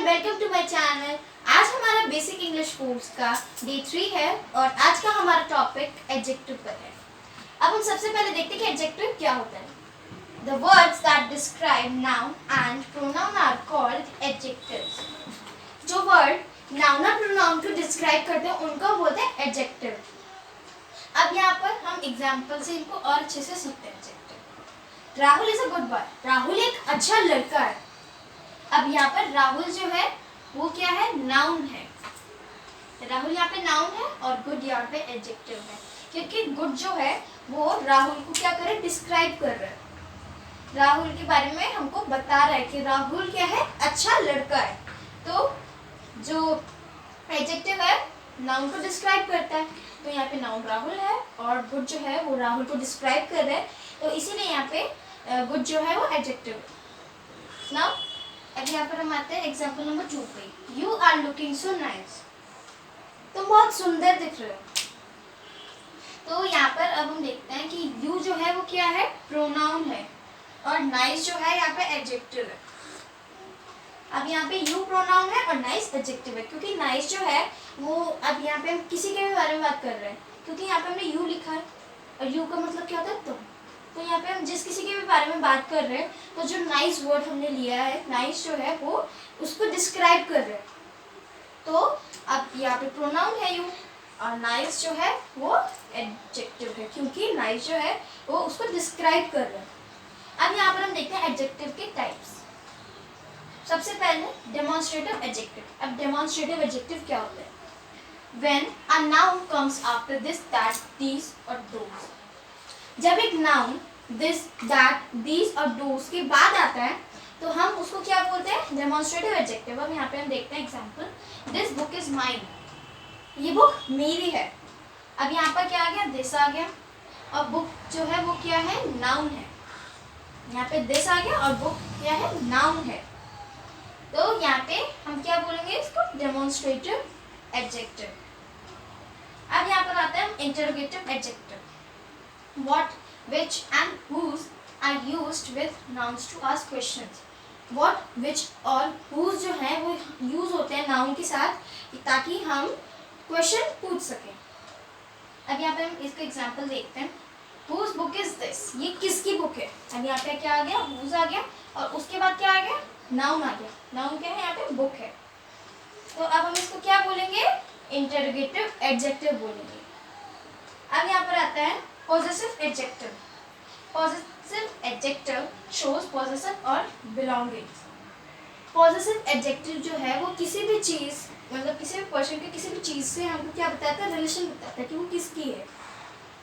And welcome to my channel. आज हमारा basic English course का डे 3 है और आज का हमारा टॉपिक एडजेक्टिव पर है। अब हम सबसे पहले देखते हैं कि एडजेक्टिव क्या होता है। The words that describe noun and pronoun are called adjectives. जो वर्ड नाउन और प्रोनाउन को डिस्क्राइब करते हैं उनको बोलते हैं एडजेक्टिव। अब यहाँ पर हम एग्जाम्पल से इनको और अच्छे से सीखते हैं। Adjective, Rahul is a good boy. Rahul एक अच्छा लड़का है। अब यहाँ पर राहुल जो है वो क्या है, नाउन है। राहुल यहाँ पे नाउन है और गुड यहाँ पे एडजेक्टिव है, क्योंकि गुड जो है वो राहुल को क्या कर रहा है, डिस्क्राइब कर रहा है। राहुल के बारे में हमको बता रहा है कि राहुल क्या है, अच्छा लड़का है। तो जो एडजेक्टिव है नाउन को डिस्क्राइब करता है, तो यहाँ पे नाउन राहुल है और गुड जो है वो राहुल को डिस्क्राइब कर रहा है, तो इसीलिए यहाँ पे गुड जो है वो एडजेक्टिव है। नाउ अब यहाँ पर हम आते हैं एग्जाम्पल नंबर 2 पे। You are looking so nice. तुम बहुत सुंदर दिख रहे हो। तो यहाँ पर अब हम देखते हैं कि यू जो है वो क्या है, प्रोनाउन है और नाइस जो है यहाँ पे एडजेक्टिव है। अब यहाँ पे यू प्रोनाउन है और नाइस एडजेक्टिव है, क्योंकि नाइस जो है वो अब यहाँ पे हम किसी के भी बारे में बात कर रहे हैं, क्योंकि यहाँ पे हमने यू लिखा है और यू का मतलब क्या होता है तुम। तो यहाँ पे हम जिस किसी के भी बारे में बात कर रहे हैं, तो जो नाइस वर्ड हमने लिया है, नाइस जो है वो उसको डिस्क्राइब कर रहे हैं। तो अब यहाँ पे प्रोनाउन है यू और नाइस जो है वो एडजेक्टिव है, क्योंकि नाइस जो है वो उसको डिस्क्राइब कर रहे हैं। अब यहाँ पर हम देखते हैं एडजेक्टिव के टाइप्स। सबसे पहले डेमोन्स्ट्रेटिव एडजेक्टिव। अब डेमोन्स्ट्रेटिव एडजेक्टिव क्या होता है? When a noun comes after this, that, these और those। जब एक नाउन दिस, दैट, दीज और दोस के बाद आता है तो हम उसको क्या बोलते हैं, डेमोन्स्ट्रेटिव एडजेक्टिव। अब यहाँ पे हम देखते हैं example. This book is mine. ये बुक मेरी है। अब यहाँ पर क्या आ गया, दिस आ गया और बुक जो है वो क्या है, नाउन है। यहाँ पे दिस आ गया और बुक क्या है, नाउन है। तो यहाँ पे हम क्या बोलेंगे इसको, डेमोन्स्ट्रेटिव एडजेक्टिव। अब यहाँ पर आता है interrogative adjective. What, which and whose are used with nouns to ask questions। What, which और whose जो है वो यूज होते हैं नाउन के साथ ताकि हम क्वेश्चन पूछ सकें। अब यहाँ पे हम इसका एग्जांपल देखते हैं। Whose book is this? ये किसकी बुक है? अब यहाँ पे क्या आ गया, whose आ गया और उसके बाद क्या आ गया, नाउन आ गया। नाउन क्या है, यहाँ पे बुक है। तो अब हम इसको क्या बोलेंगे, इंटरोगेटिव एडजेक्टिव बोलेंगे। अब यहाँ पर आता है possessive adjective। possessive adjective shows possession और belongings। possessive adjective जो है वो किसी भी चीज, मतलब किसी भी पर्सन के किसी भी चीज से हमको क्या बताता है, रिलेशन बताता है कि वो किसकी है।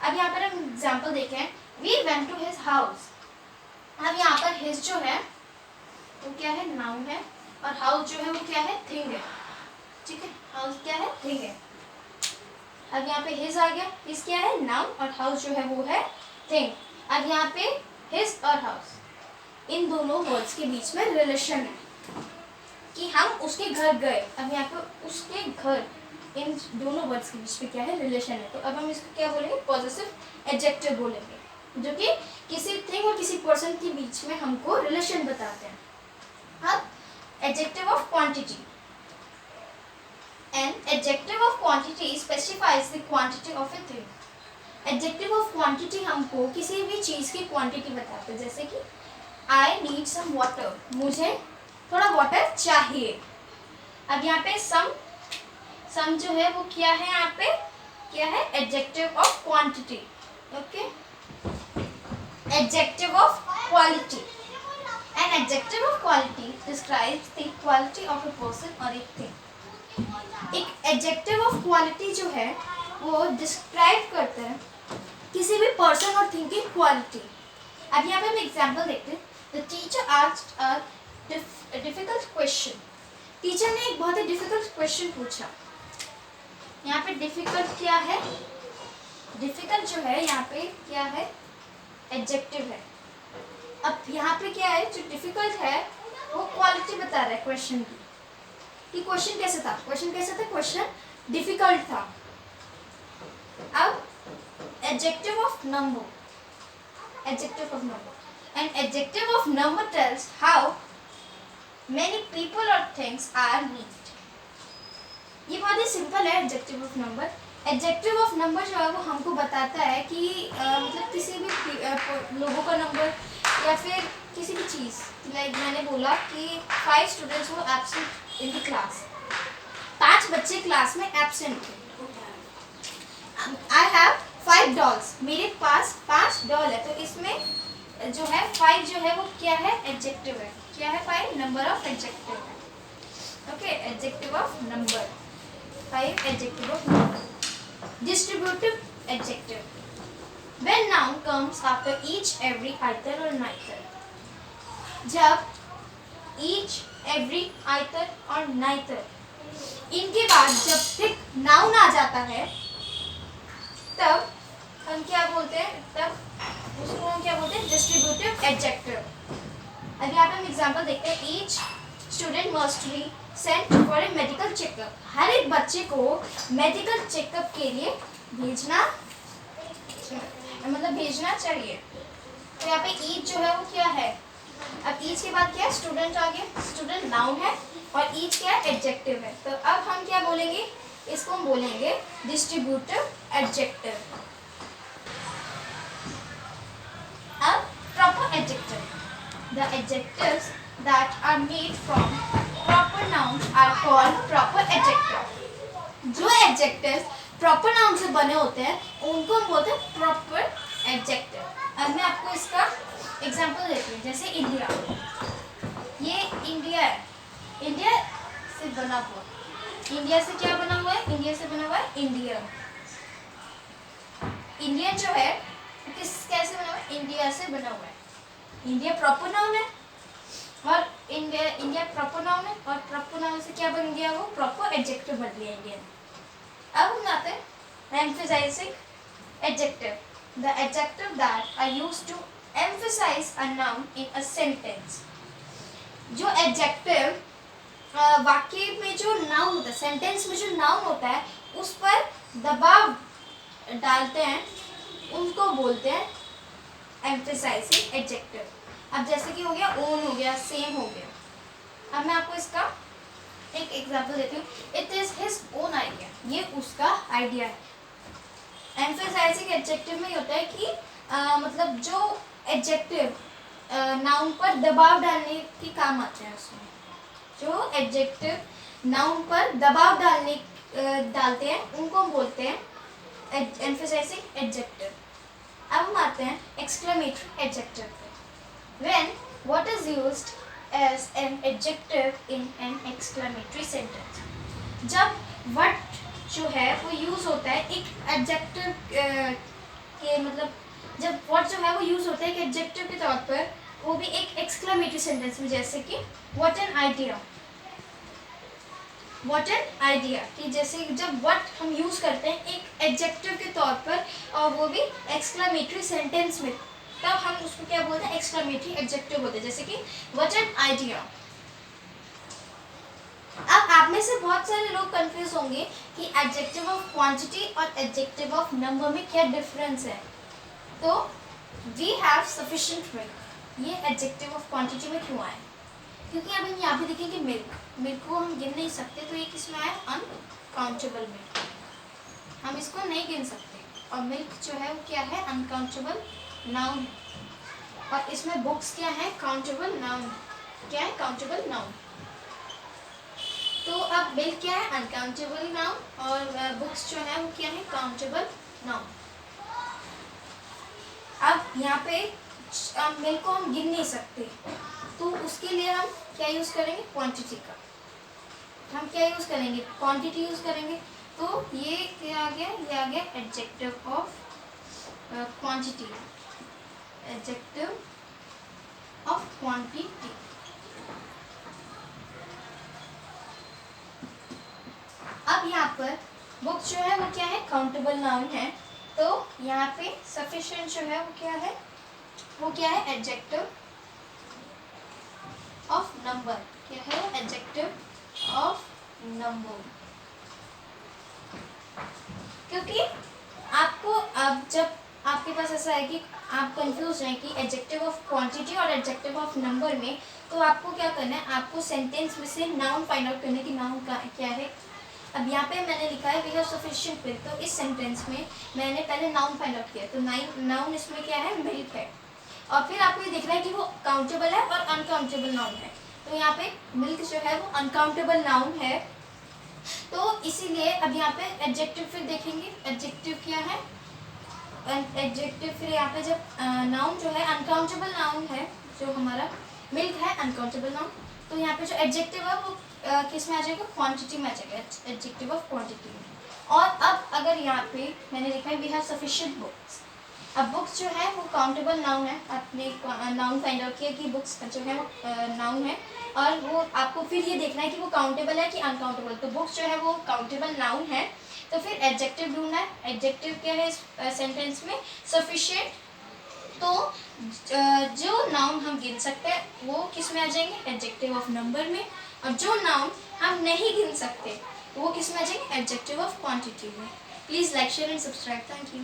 अब यहाँ पर हम एग्जांपल देखें। We went to his house। अब यहाँ पर his जो है वो क्या है, नाउन है और house जो है वो क्या है, थिंग है। ठीक है, house क्या है, थिंग है। अब यहाँ पे his आ गया, his क्या है, नाउन और house जो है वो है थिंग। अब यहाँ पे his और house इन दोनों वर्ड्स के बीच में रिलेशन है कि हम उसके घर गए। अब यहाँ पे उसके घर, इन दोनों वर्ड्स के बीच में क्या है, रिलेशन है। तो अब हम इसको क्या बोलेंगे, पॉजिटिव एडजेक्टिव बोलेंगे, जो कि किसी थिंग और किसी पर्सन के बीच में हमको रिलेशन बताते हैं। अब adjective of quantity. An adjective of quantity specifies the quantity of a thing। Adjective of quantity हमको किसी भी चीज़ की क्वांटिटी बताते हैं, जैसे कि I need some water। मुझे थोड़ा वाटर चाहिए। अब यहाँ पे some जो है वो क्या है, यहाँ पे क्या है, adjective of quantity। Okay, adjective of quality। An adjective of quality describes the quality of a person or a thing। एक एडजेक्टिव ऑफ क्वालिटी जो है वो डिस्क्राइब करता है किसी भी पर्सन और थिंग की क्वालिटी। अब यहाँ पे हम एग्जांपल देखते हैं। The teacher asked a difficult question. Teacher ने एक बहुत ही डिफिकल्ट क्वेश्चन पूछा। यहाँ पे डिफिकल्ट क्या है, डिफिकल्ट जो है यहाँ पे क्या है, एडजेक्टिव है। अब यहाँ पे क्या है, जो डिफिकल्ट है वो क्वालिटी बता रहा है क्वेश्चन की, कि क्वेश्चन कैसे था, क्वेश्चन डिफिकल्ट था। अब adjective of number. An adjective of number tells how many people or things are neat. ये बहुत ही सिंपल है adjective of number. Adjective of number जो है वो हमको बताता है कि मतलब किसी भी लोगों का नंबर या फिर किसी भी चीज़। लाइक मैंने बोला कि 5 स्टूडेंट्स वो एब्सेंट इन द क्लास, 5 बच्चे क्लास में एब्सेंट थे। आई हैव 5 डॉल्स, मेरे पास 5 डॉल है, तो इसमें जो है 5 जो है वो क्या है, एडजेक्टिव है। क्या है 5? नंबर ऑफ एडजेक्टिव है। Okay, adjective of number 5, adjective of number. Distributive adjective, when noun comes after each every either or neither, जब each every either और neither इनके बाद जब फिर नाउन आ जाता है तब हम क्या बोलते हैं, तब उसको हम क्या बोलते हैं, डिस्ट्रीब्यूटिव एडजेक्टिव। अब यहाँ पे हम एग्जांपल देखते हैं। Each student must be sent for a medical checkup, हर एक बच्चे को मेडिकल चेकअप के लिए भेजना चाहिए। तो यहाँ पे ईच जो है वो क्या है, अब ईच के बाद क्या है, स्टूडेंट आ गया, स्टूडेंट नाउन है और ईच क्या है, एडजेक्टिव है। तो अब हम क्या बोलेंगे, इसको हम बोलेंगे डिस्ट्रीब्यूटिव एडजेक्टिव। अब proper adjective, the adjectives that are made from proper nouns are called proper adjective. जो एडजेक्टिव्स प्रॉपर नाउन से बने होते हैं उनको हम बोलते हैं प्रॉपर एडजेक्टिव। अब मैं आपको इसका एग्जांपल देती हूँ। जैसे इंडिया, ये इंडिया है, इंडिया से बना हुआ, इंडिया से क्या बना हुआ है, इंडिया से बना हुआ है इंडिया। इंडियन जो है कैसे बना हुआ है, इंडिया से बना हुआ है। इंडिया प्रॉपर नाउन है और इंडिया प्रॉपर नाउन है और प्रॉपर नाउन से क्या बन गया, वो प्रॉपर एडजेक्टिव बन गया इंडियन। अब हम आते हैं emphasising adjective, the adjective that are used to emphasise a noun in a sentence. जो एडजेक्टिव वाक्य में जो नाउन होता है, सेंटेंस में जो नाउन होता है उस पर दबाव डालते हैं, उनको बोलते हैं एम्फेसाइजिंग एडजेक्टिव। अब जैसे कि हो गया ओन, हो गया सेम, हो गया। अब मैं आपको इसका एक एग्जांपल देती हूँ। It is his own idea, ये उसका आइडिया है। एम्फेसाइजिंग एडजेक्टिव में ये होता है कि मतलब जो एडजेक्टिव नाउन पर दबाव डालने के काम आते हैं। उसमें जो एडजेक्टिव नाउन पर दबाव डालते हैं उनको हम बोलते हैं एम्फेसाइजिंग एडजेक्टिव। अब हम आते हैं एक्सक्लेमेटरी एडजेक्टिव पे। When what is used as an adjective in an exclamatory sentence, जब what जो है वो यूज होता है एक एडजेक्टिव के, मतलब जब what जो है वो यूज होता है एक एडजेक्टिव के तौर पर, वो भी एक एक्सक्लेमेटरी सेंटेंस में। जैसे कि what an idea, what an idea, कि जैसे जब what हम यूज करते हैं एक एडजेक्टिव के तौर पर और वो भी एक्सक्लेमेटरी सेंटेंस में, तब हम उसको क्या बोलते हैं, एक्सक्लेमेटरी एडजेक्टिव बोलते हैं। जैसे कि व्हाट एन आइडिया। अब आप में से बहुत सारे लोग कंफ्यूज होंगे कि एडजेक्टिव ऑफ क्वांटिटी और एडजेक्टिव ऑफ नंबर में क्या डिफरेंस है। तो वी हैव सफिशिएंट मिल्क, ये एडजेक्टिव ऑफ क्वांटिटी में क्यों आए, क्योंकि अब हम यहाँ पे देखेंगे मिल्क को हम गिन नहीं सकते, तो ये किसमें आया, अनकाउंटेबल मिल्क, हम इसको नहीं गिन सकते। और मिल्क जो है वो क्या है, अनकाउंटेबल नाउन। और इसमें बुक्स क्या है, काउंटेबल नाउन। क्या है, काउंटेबल नाउन। तो अब मिल्क क्या है, अनकाउंटेबल नाउन, और बुक्स जो है वो क्या है, काउंटेबल नाउन। अब यहाँ पे मिल्क को हम गिन नहीं सकते, तो उसके लिए हम क्या यूज करेंगे, क्वांटिटी का। हम क्या यूज करेंगे, क्वांटिटी यूज करेंगे। तो ये क्या आ गया, ये आ गया adjective of quantity, adjective of quantity. अब यहाँ पर बुक्स जो है वो क्या है, काउंटेबल नाउन है, तो यहाँ पे सफिशिएंट जो है वो क्या है, वो क्या है, एडजेक्टिव ऑफ नंबर। क्या है, एडजेक्टिव ऑफ नंबर। क्योंकि आपको अब जब आपके पास ऐसा है कि आप कंफ्यूज हैं कि एडजेक्टिव ऑफ क्वांटिटी और एडजेक्टिव ऑफ नंबर में, तो आपको क्या करना है, आपको सेंटेंस में से नाउन फाइंड आउट करने की नाउन क्या है। अब यहाँ पे मैंने लिखा है वी हैव सफिशिएंट मिल्क, तो इस सेंटेंस में मैंने पहले नाउन फाइंड आउट किया, तो नाउन इसमें क्या है, मिल्क है। और फिर आपको ये देखना है कि वो काउंटेबल है और अनकाउंटेबल नाउन है। तो यहाँ पे मिल्क जो है वो अनकाउंटेबल नाउन है, तो इसीलिए अब यहाँ पे एडजेक्टिव फिर देखेंगे, एडजेक्टिव क्या है, एडजेक्टिव फिर यहाँ पे जब नाउन जो है अनकाउंटेबल नाउन है, जो हमारा मिल्क है अनकाउंटेबल नाउन, तो यहाँ पे जो एडजेक्टिव है वो किस में आ जाएगा, क्वांटिटी में आ जाएगा, एडजेक्टिव ऑफ क्वांटिटी में। और अब अगर यहाँ पे मैंने लिखा है वी हैव सफिशिएंट बुक्स, अब बुक्स जो है वो काउंटेबल नाउन है, आपने नाउन फाइंड आउट किया कि बुक्स जो है वो नाउन है, और वो आपको फिर ये देखना है कि वो काउंटेबल है कि अनकाउंटेबल। तो बुक्स जो है वो काउंटेबल नाउन है, तो फिर एडजेक्टिव ढूंढना है। एडजेक्टिव क्या है इस सेंटेंस में, सफिशिएंट। तो जो नाउन हम गिन सकते हैं वो किस में आ जाएंगे, एडजेक्टिव ऑफ नंबर में, और जो नाउन हम नहीं गिन सकते वो किस में आ जाएंगे, एडजेक्टिव ऑफ क्वांटिटी में। Please like share and subscribe, thank you.